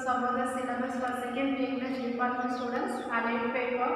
discuss about the syllabus for second English department students. Allied paper,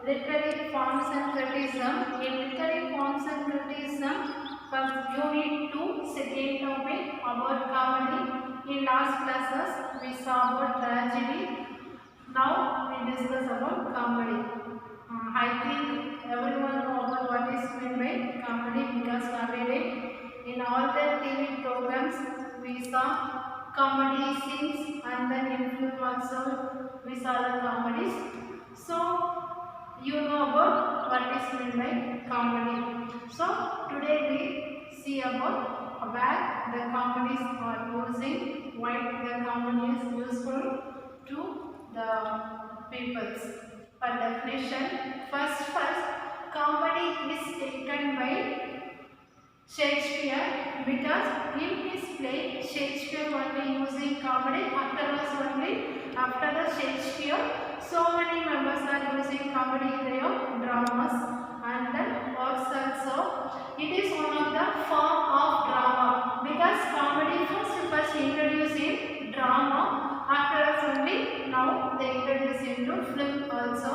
literary forms and criticism. In literary forms and criticism, first unit 2, second topic about comedy. In last classes, we saw about tragedy. Now we discuss about comedy. I think everyone know about what is meant by comedy because nowadays in all the TV programs we saw comedy scenes and then in film also we saw the comedies. So you know about what is meant by comedy. So today we see about where the comedies are using, why the comedy is useful to the peoples. For definition, first comedy is taken by Shakespeare because in his play Shakespeare only using comedy. After the Shakespeare, so many members are using comedy in their dramas and then works also. It is one of the form of drama because comedy first introduced in drama. After only now they introduce into film also.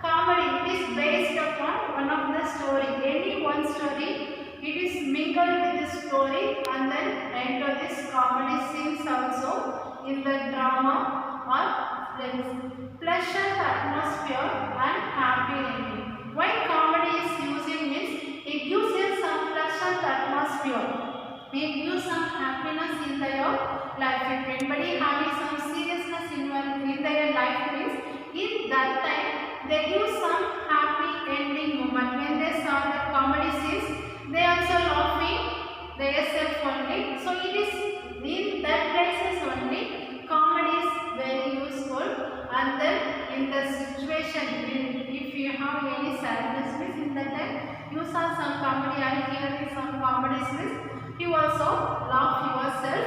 Comedy is based upon one of the story, any one story. It is mingled with the story and then enter this comedy scenes also in the drama or films. Pleasant atmosphere and happy ending. Why comedy is using means it gives you some pleasant atmosphere. It gives some happiness in their life. If anybody having some seriousness in their life means in that time they give some happy ending moment. When they saw the comedy scenes, they also laughing themselves only. So it is in that places only comedy is very useful. And then in the situation, if you have any sadness means in that time you saw some comedy or hearing some comedy means you also laugh yourself.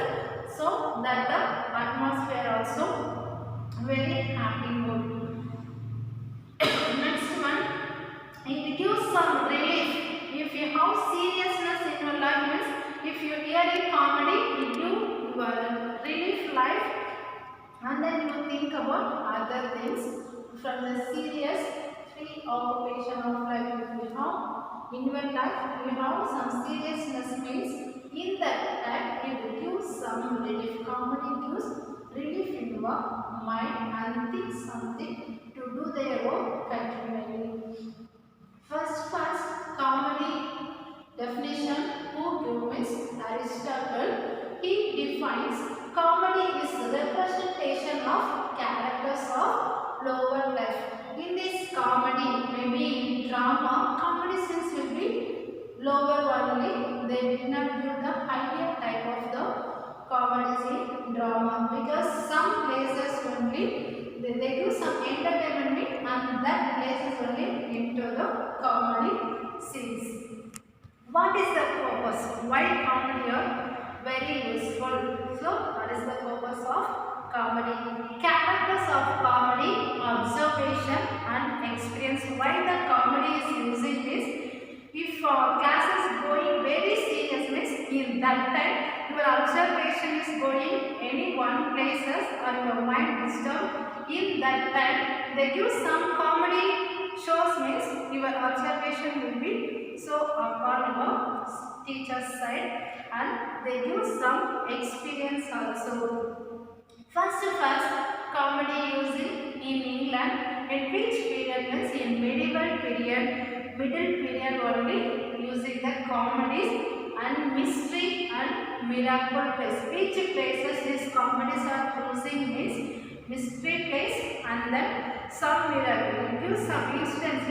So that the atmosphere also very happy mood. Next one, it gives some relief. If you have seriousness in your life means if you hear a comedy, it gives your relief life and then you think about other things from the serious preoccupation of life. If you have in your life you have some seriousness means in that time it gives some relief. Comedy gives relief in your mind and think something to do their work continually. First comedy definition who do means Aristotle. He defines comedy is representation of characters of lower life. In this comedy, maybe in drama, comedy scenes will be lower only. They did not give the higher type of the comedy in drama because some places only they give some entertainment and that places only into the comedy scenes. What is the purpose? Why comedy are very useful? So what is the purpose of comedy? Characters of comedy, observation and experience. Why the comedy is using this? If class is going very serious means in that time your observation is going any one places or your mind disturbed. In that time they give some comedy shows means your observation will be so upon your teacher's side and they give some experience also. First comedy using in England in which period means in medieval period, middle period only using the comedies and mystery and miracle plays. Which places these comedies are using means mystery place and then some miracle. It gives some instance.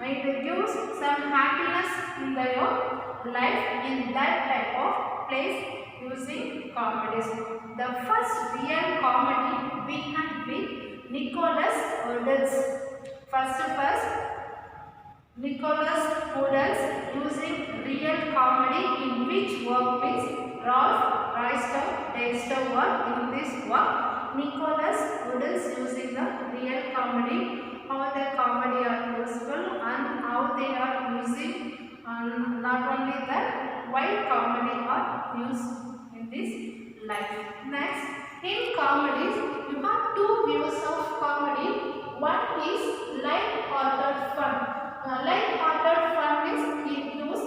It gives some happiness in your life in that type of place using comedies. The first real comedy began with Nicholas Hoodles. First Nicholas Hoodles using real comedy in which work means Ralph Reister work in this work. Nicholas Hoodles using the real comedy, how the comedy are useful and how they are using and not only that why comedy are used in this life. Next in comedies, you have two views of comedy. One is light-hearted fun. Light-hearted fun is it use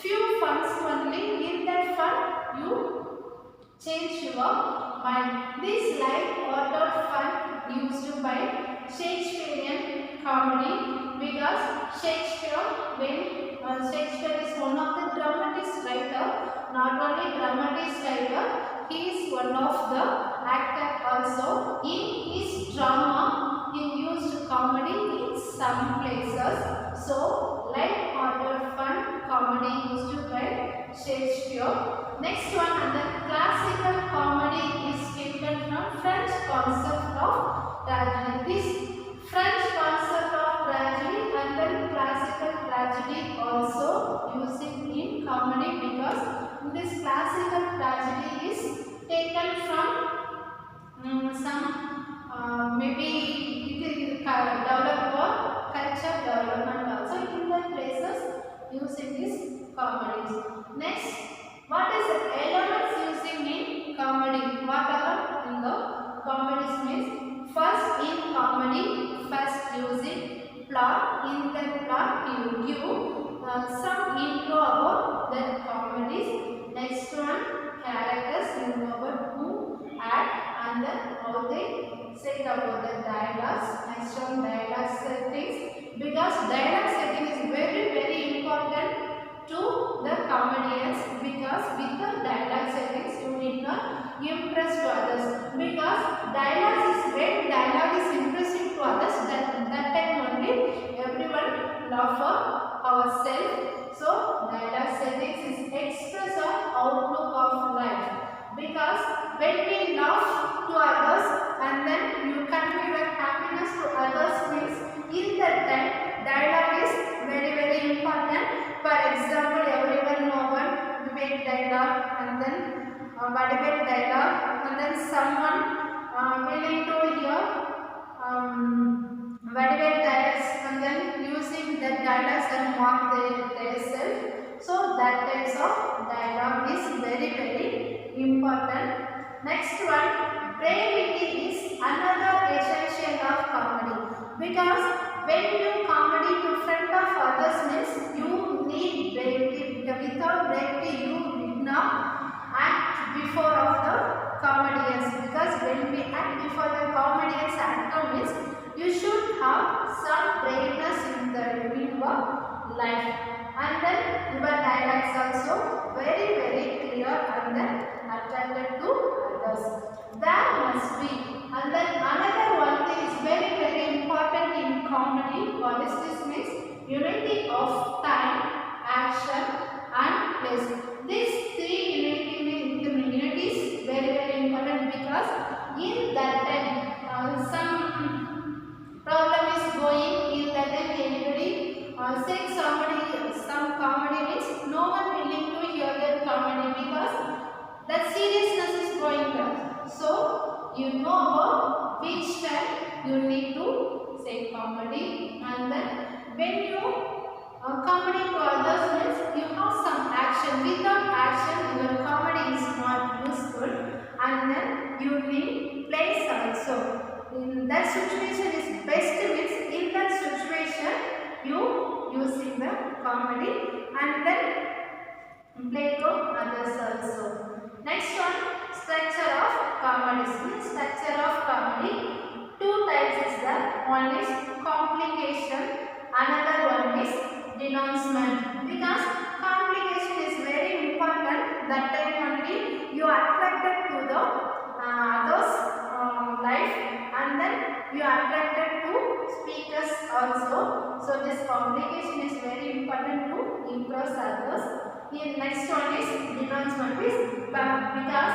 few funs only. In that fun, you change your mind. This light-hearted fun used by Shakespearean comedy because Shakespeare, when Shakespeare is one of the dramatist writer, not only dramatist writer, he is one of the actor also. In his drama, he used comedy in some places. So, light-hearted fun comedy used by Shakespeare. Next one, under classical comedy is taken from French concept of tragedy. This French concept of tragedy and then classical tragedy also using in comedy because this classical tragedy is taken from some maybe it is developed for culture development also in the places using this comedies. Next, what is the elements using in comedy? What are in the comedies means? First in comedy, first using plot. In the plot you give some intro about the comedies. Next one, characters, you know about who act and then how they say about the dialogues. Next one, dialogue settings, because dialogue setting is very important to the comedians, because with the dialogue settings you need not impress to others, because dialogue is when dialogue is impressive to others, that time only everyone laugh for ourselves. So dialogue settings is express our outlook of life, because when we laugh to others and then you convey your happiness to others means in that time dialogue is very important. For example, everyone know about debate dialogue and then debate dialogue and then someone willing to hear debate dialogues and then using that dialogues and mock their self. So that types of dialogue is very important. Next one, brevity is another essential of comedy, because when you comedy to front of others means you need brevity. Without brevity you did not act before of the comedians, because when we act before the comedians actor means you should have some braveness in your life, and then your dialogues also very clear and then attracted to others. There must be, and then another one thing is very important in comedy. What is this means? Unity of time, action and place. These three unity is very important, because in that time some problem is going, in that time anybody saying some comedy means no one willing to hear that comedy, because that seriousness is going there. So you know about which time you need to say comedy, and then when you comedy to others means you have some action. Without action your comedy is not useful, and then you need place also. In that situation is best means in that situation you using the comedy and then play to others also. Next one, structure of comedy. Structure of comedy, two types is there. One is complication, another one is denouncement. Because complication is very important. That time only you are attracted to the others' life, and then you are attracted to speakers also. So this complication is very important to impress others. Here next one is denouncement, because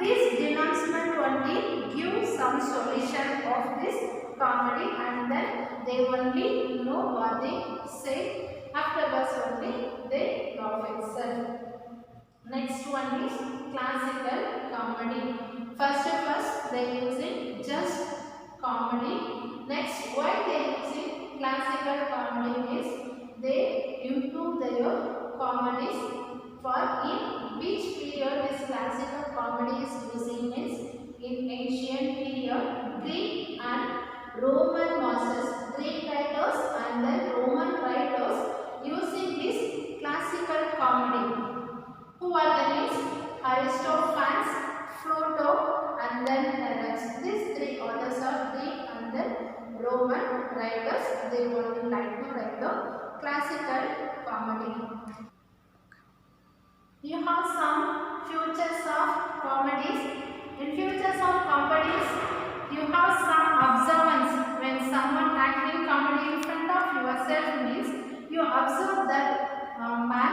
this denouncement only gives some solution of this comedy, and then they only know what they say. Afterwards only they laugh itself. Next one is classical comedy. First they using just comedy. Next, why they using classical comedy is they improve their comedies. For in which period this classical comedy is using is in writers, they would like to write the classical comedy. You have some futures of comedies. In futures of comedies, you have some observance. When someone acting comedy in front of yourself means you observe that man,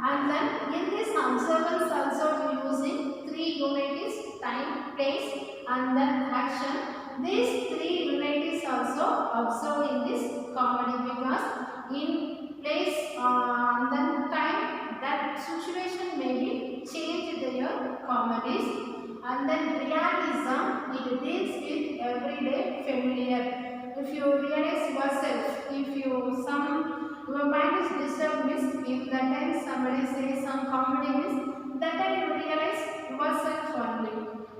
and then in this observance also using three units: time, place, and then action. These three units also observed in this comedy, because in place and then time, that situation may be changed in your comedies. And then realism, it deals with everyday familiar. If you realize yourself, if you your mind is disturbed means, if that time somebody says some comedy means, that time you realize yourself only.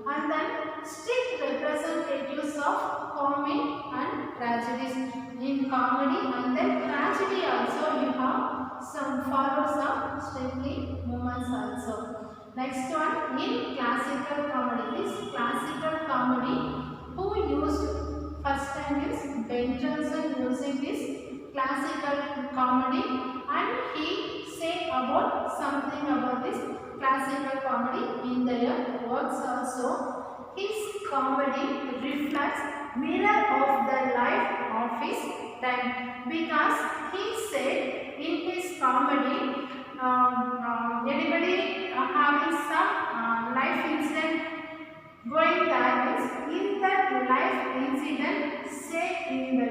And then strict representatives of comedy and tragedies in comedy, and then tragedy also you have some follows of strictly moments also. Next one, in classical comedy. This classical comedy, who used first time is Ben Jonson using this classical comedy, and he say about something about this classical comedy in their works also. His comedy reflects mirror of the life of his time, because he said in his comedy, anybody having some life incident going there means, in that life incident say in the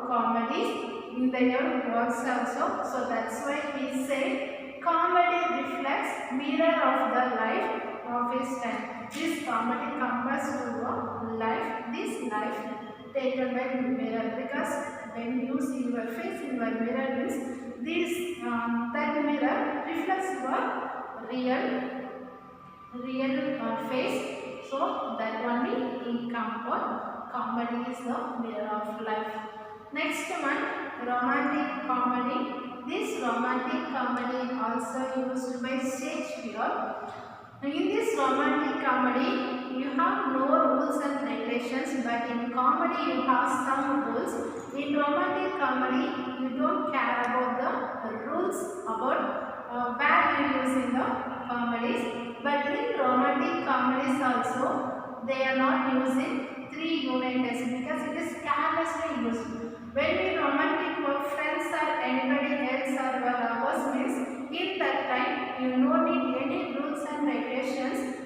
comedies, in their works also. So that's why he said comedy reflects mirror of the life of his time. This comedy compares to a life, this life taken by mirror, because when you see your face in your mirror means this that mirror reflects your real face. So that only in comedy is the mirror of life. Next one, romantic comedy. This romantic comedy also used by Shakespeare. In this romantic comedy, you have no rules and regulations, but in comedy you have some rules. In romantic comedy, you don't care about the rules about where you use in the comedies. But in romantic comedies also, they are not using three units, because it is carelessly used. When we romantic our friends or anybody else or your lovers means, in that time you don't need any rules and regulations,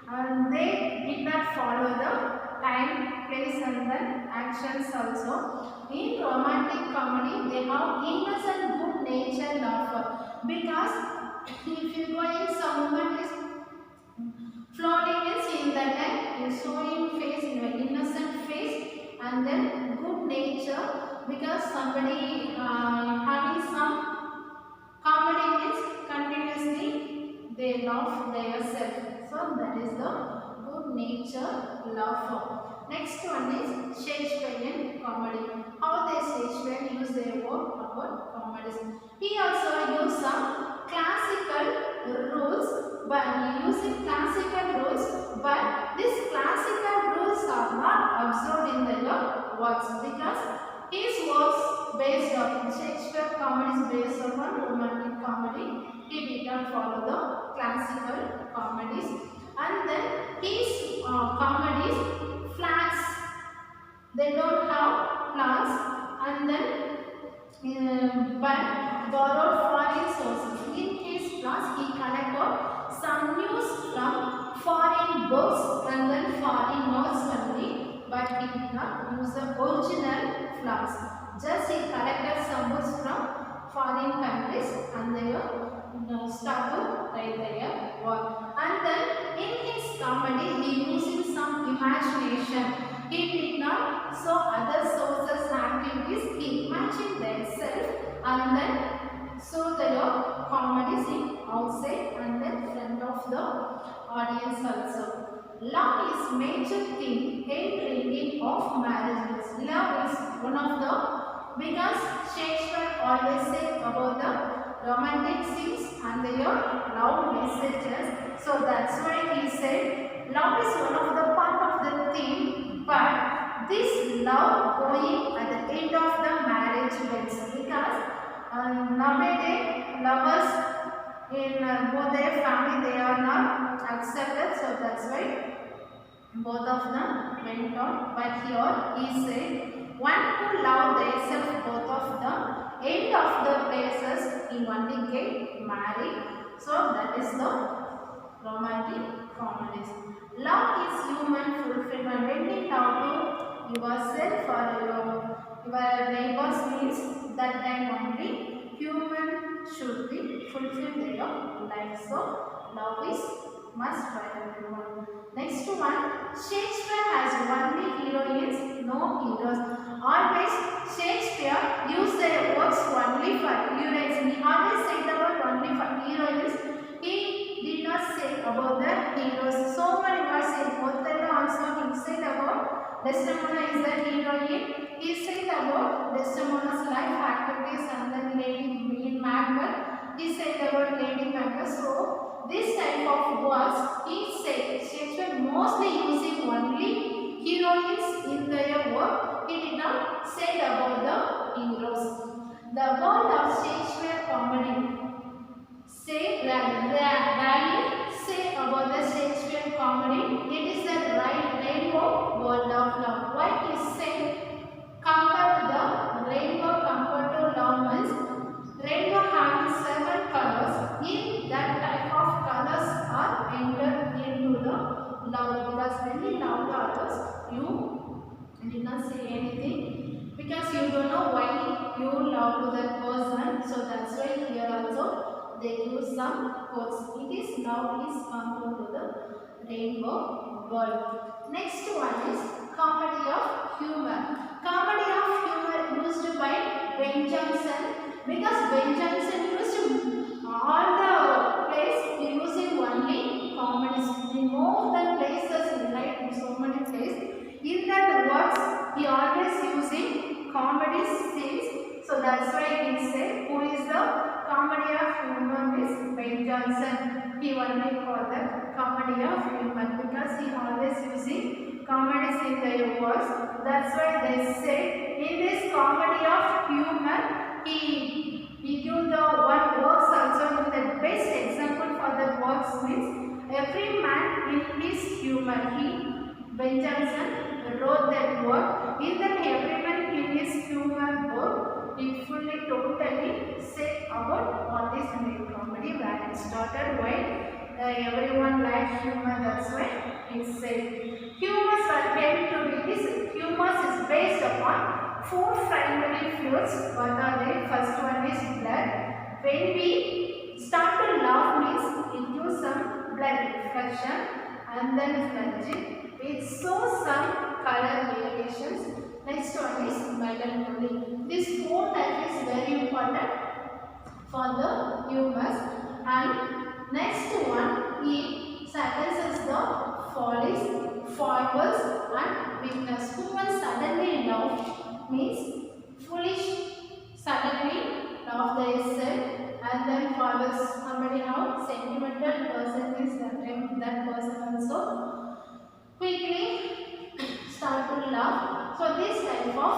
and they did not follow the time, place, and then actions also. In romantic comedy, they have innocent good nature love, because if you go in some woman is flirting means, in that time you showing face in your innocent face, and then good nature, because somebody having some comedy means continuously they love themselves. So that is the good nature love. Next one is Shakespearean comedy. How they Shakespeare use their work about comedies. He also used some classical rules, but using classical rules, but these classical rules are not observed in the works, because his works based on Shakespeare comedy is based upon romantic comedy. He did not follow the classical comedies, and then his comedies flats, they don't have plans, and then but borrowed foreign sources. In his plans, he collected some news from foreign books and then foreign notes only, but he did not use the original plots. Just he collected some books from foreign countries, and they start to write their work. And then in his comedy, he using some imagination. He did not show other sources activities. He imagined themselves, and then show their comedies in outside and then front of the audience also. Love is major thing in bringing of marriages. Love is one of the, because Shakespeare always say about the romantic scenes and their love messages. So that's why he said love is one of the part of the theme, but this love going at the end of the marriage lovers in both their family, they are not accepted, so that's why both of them went on. But here he said, one who love themselves both of them, end of the places he only get married. So that is the romantic comedies. Love is human fulfillment. When we love to yourself or your neighbors means that time only human should be fulfilled their life. So love is must by everyone. Next one, Shakespeare has only heroines, no heroes. Always Shakespeare used their works only for heroines. He always said about only for heroines. He did not say about the heroes. So many words in Othello also he said about Desdemona is the heroine. He said about Desdemona's life activities and then Lady Macbeth. He said about Lady Macbeth. So this type of words he said Shakespeare mostly using only heroines in their work. He did not say about the heroes. The world of Shakespeare comedy. Say rarely say about the Shakespeare comedy. It is the rainbow world of love. Why is said compared to the rainbow compared to love means rainbow having seven colors. In that type of colors are entered into the love, because when you love the others, you did not say anything because you don't know why you love to that person. So that's why here also they use some quotes. It is love is compared to the rainbow world. Next one is comedy of humor. Comedy of humor used by Ben Jonson, because Ben Jonson used all the plays using only comedies. In more than places in life, in so many places. In that words, he always using comedy scenes. So that's why he said, who is the comedy of humor is Ben Jonson. He only called the comedy of humor because he always using comedies in their words. That's why they say in this comedy of humor, he give the one works also. The best example for the works means every man in his humor. Ben Jonson wrote that work. In that every man in his humor work, he fully totally said about what is the comedy, where it started, why everyone likes humor. That's why he said humors are came to be this. Humors is based upon four primary fluids. What are they? First one is blood. When we start to laugh means it gives some blood reflection and then flinching. It shows some color variations. Next one is melancholy. This four type is very important for the humors. And next one is sentences the follies, foibles and weakness. Women suddenly laugh means foolish suddenly laugh themselves, and then foibles somebody now sentimental person is that person also quickly start to laugh. So this type of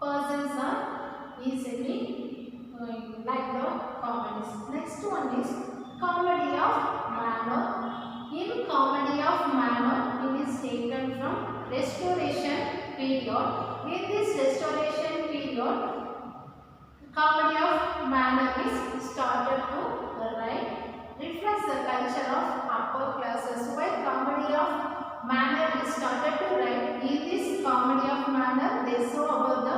persons are easily like the comedies. Next one is comedy of manner. In comedy of manner, it is taken from Restoration period. In this Restoration period, comedy of manner is started to rise. Reflects the culture of upper classes. Why comedy of manner is started to rise? In this comedy of manner, they show about the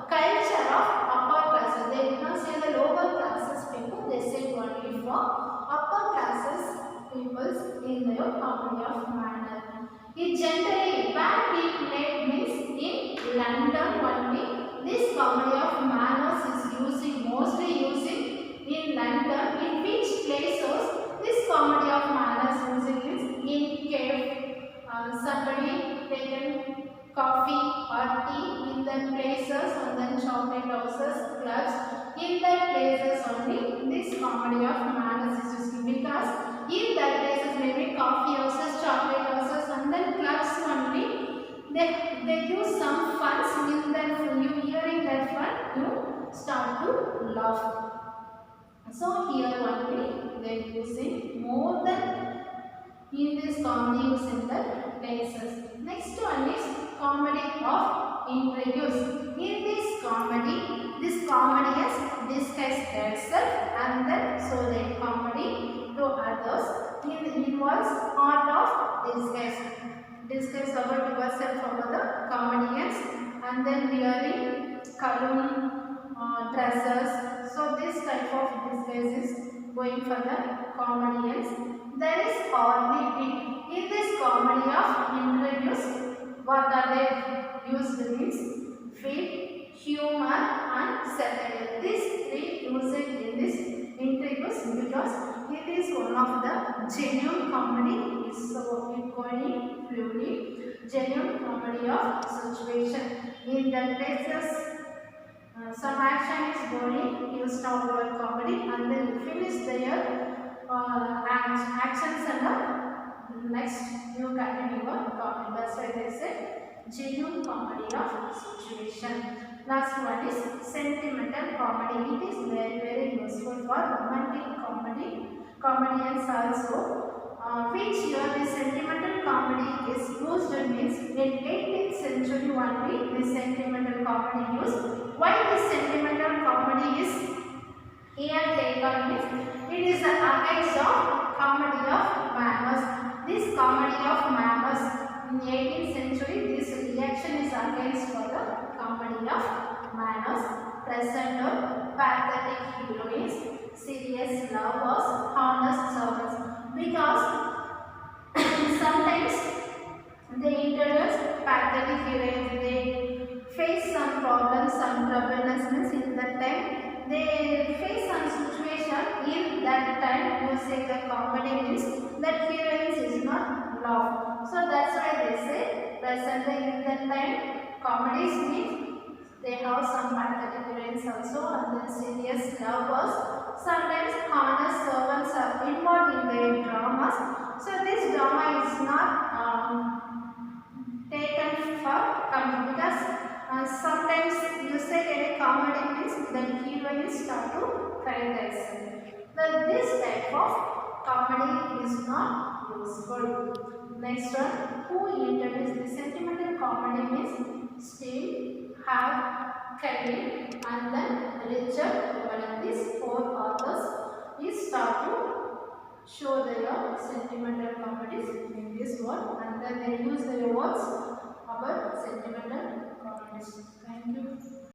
culture of upper classes. They did not say the lower classes people. They said only for upper classes peoples in their comedy of manner. It generally where he played means in London only. This comedy of manners is mostly using in London. In which places this comedy of manners using is in cave, somebody taken coffee or tea in that places, and then chocolate houses, clubs. In that places only this comedy of manners is used, because in that places maybe coffee houses, chocolate houses, and then clubs only. They use some funs in that. You hearing that fun, you start to laugh. So here only they are using more than in this comedy using the cases. Next one is comedy of introduce. In this comedy has discussed themselves and then so they comedy to others. It involves art of disguise. Disguise about yourself over the comedians and then wearing cologne dresses. So this type of disguise is going for the comedians. There is hardly wit. In this comedy of introduce, what are they used means wit, humor and satire. These three used in this introduce because it is one of the genuine comedy. So it going fluently genuine comedy of situation. In the places some action is going, you stop your comedy and then you finish their actions and next you continue your comedy. That's why they say genuine comedy of situation. Last one is sentimental comedy. It is very useful for romantic comedians also. Which year the sentimental comedy is used means in 18th century only the sentimental comedy used. Why this sentimental comedy is here taken means it is an against of comedy of manners. This comedy of manners in 18th century this reaction is against for the comedy of manners. Present or pathetic heroines, serious lovers, honest servants. Because sometimes they introduce pathetic heroines, they face some problems, some troubleness means in that time they face some situation. In that time you say the comedy means that heroines is not love. So that's why they say presently in that time comedies means they have some pathetic heroines also and then serious lovers. Sometimes honest servants are involved in their dramas. So this drama is not taken for comedy because sometimes you say any comedy means the heroine start to cry themselves. But this type of comedy is not useful. Next one, who introduced the sentimental comedy means Steve, Hal, Kevin and then Richard. One of these four authors is start to show their sentimental comedies in this world and then they use their words about sentimental comedies. Thank you.